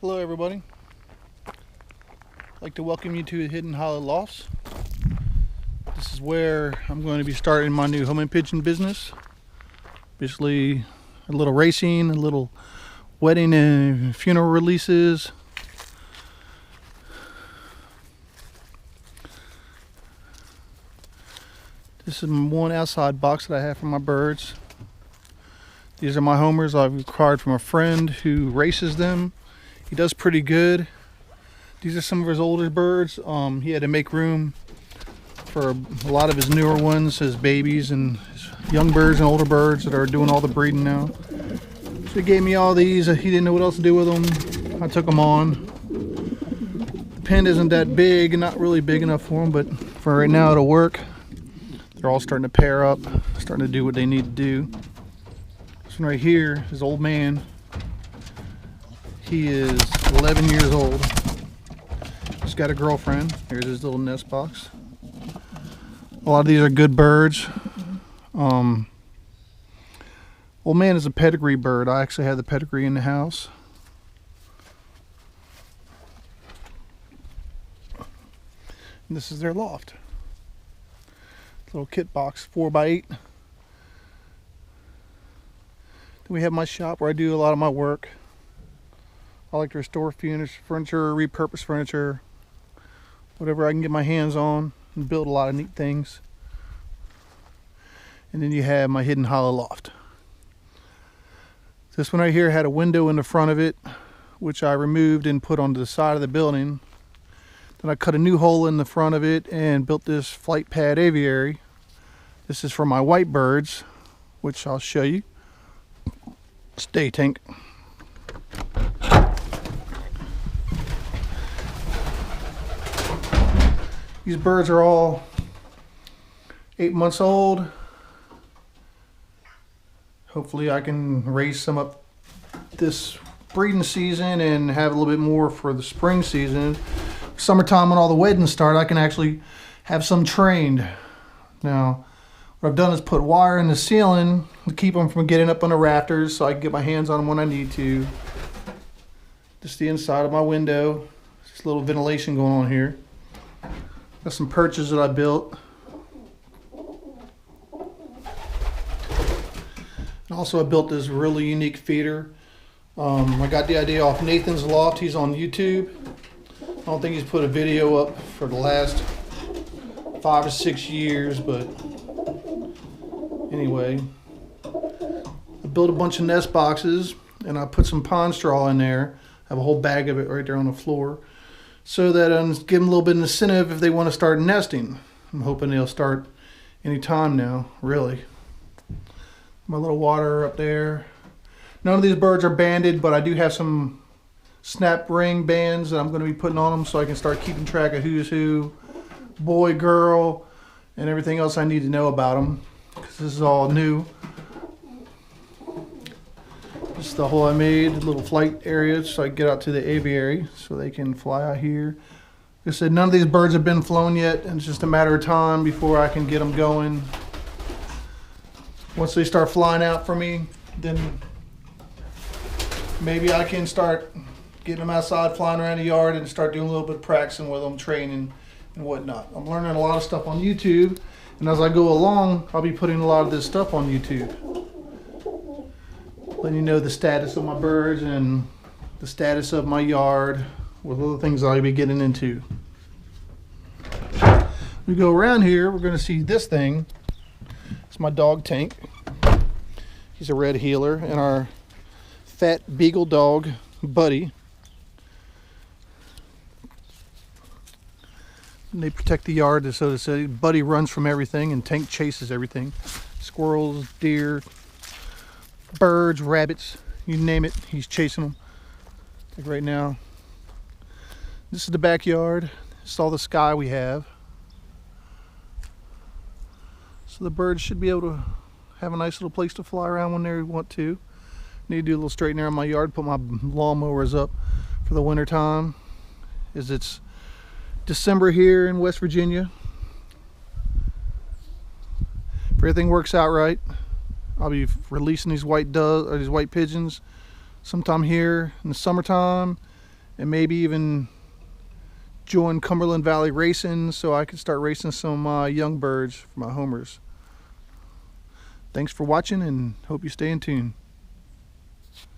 Hello everybody, I'd like to welcome you to Hidden Hollow Lofts. This is where I'm going to be starting my new home and pigeon business. Basically a little racing, a little wedding and funeral releases. This is one outside box that I have for my birds. These are my homers I've acquired from a friend who races them. He does pretty good. These are some of his older birds. He had to make room for a lot of his newer ones, his babies and his young birds and older birds that are doing all the breeding now. So he gave me all these. He didn't know what else to do with them. I took them on. The pen isn't that big, not really big enough for them, but for right now it'll work. They're all starting to pair up, starting to do what they need to do. This one right here is old man. He is 11 years old. He's got a girlfriend. Here's his little nest box. A lot of these are good birds. Old man is a pedigree bird. I actually have the pedigree in the house. And this is their loft. Little kit box, 4x8. Then we have my shop where I do a lot of my work. I like to restore furniture, repurpose furniture, whatever I can get my hands on, and build a lot of neat things. And then you have my Hidden Hollow Loft. This one right here had a window in the front of it, which I removed and put onto the side of the building. Then I cut a new hole in the front of it and built this flight pad aviary. This is for my white birds, which I'll show you. Stay, Tank. These birds are all 8 months old. Hopefully I can raise some up this breeding season and have a little bit more for the spring season. Summertime when all the weddings start, I can actually have some trained. Now, what I've done is put wire in the ceiling to keep them from getting up on the rafters so I can get my hands on them when I need to. Just the inside of my window. Just a little ventilation going on here. Got some perches that I built. And also I built this really unique feeder. I got the idea off Nathan's Loft. He's on YouTube. I don't think he's put a video up for the last 5 or 6 years, but anyway. I built a bunch of nest boxes and I put some pond straw in there. I have a whole bag of it right there on the floor. So that give them a little bit of incentive if they want to start nesting. I'm hoping they'll start any time now, really. My little water up there. None of these birds are banded, but I do have some snap ring bands that I'm going to be putting on them so I can start keeping track of who's who, boy, girl, and everything else I need to know about them, because this is all new. This is the hole I made, a little flight area so I can get out to the aviary so they can fly out here. Like I said, none of these birds have been flown yet, and it's just a matter of time before I can get them going. Once they start flying out for me, then maybe I can start getting them outside, flying around the yard, and start doing a little bit of practicing with them, training and whatnot. I'm learning a lot of stuff on YouTube, and as I go along, I'll be putting a lot of this stuff on YouTube. Letting you know the status of my birds and the status of my yard with other things I'll be getting into. We go around here, we're going to see this thing. It's my dog Tank. He's a red heeler, and our fat beagle dog Buddy. And they protect the yard, so to say. Buddy runs from everything and Tank chases everything. Squirrels, deer, birds, rabbits, you name it, he's chasing them. Like right now. This is the backyard. This is all the sky we have. So the birds should be able to have a nice little place to fly around when they want to. Need to do a little straightening around my yard, put my lawnmowers up for the winter time. As it's December here in West Virginia. If everything works out right, I'll be releasing these white pigeons sometime here in the summertime, and maybe even join Cumberland Valley Racing so I can start racing some young birds for my homers. Thanks for watching and hope you stay in tune.